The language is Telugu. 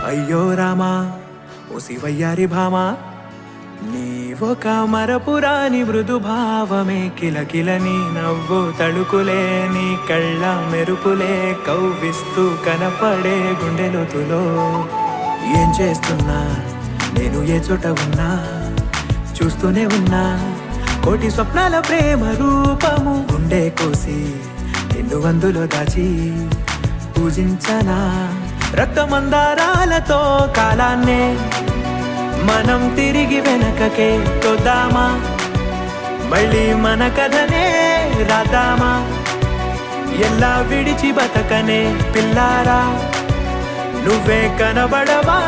అయ్యో రామా ఓ శివయ్యారి భామా నీవొక మరపురాని మృదు భావమే కిలకిల నీ నవ్వు తడుకులే నీ కళ్ళ మెరుపులే కవ్విస్తూ కనపడే గుండెలోతులో ఏం చేస్తున్నా నేను ఏ చోట ఉన్నా చూస్తూనే ఉన్నా కోటి స్వప్నాల ప్రేమ రూపము గుండె కోసి నిన్ను అందులో దాచి పూజించనా రక్తమందారాలతో కాలాన్నే మనం తిరిగి వెనకకే తోద్దామా మళ్ళీ మన కథనే రాద్దామా ఎలా విడిచి బతకనే పిల్లారా నువ్వే కనబడవా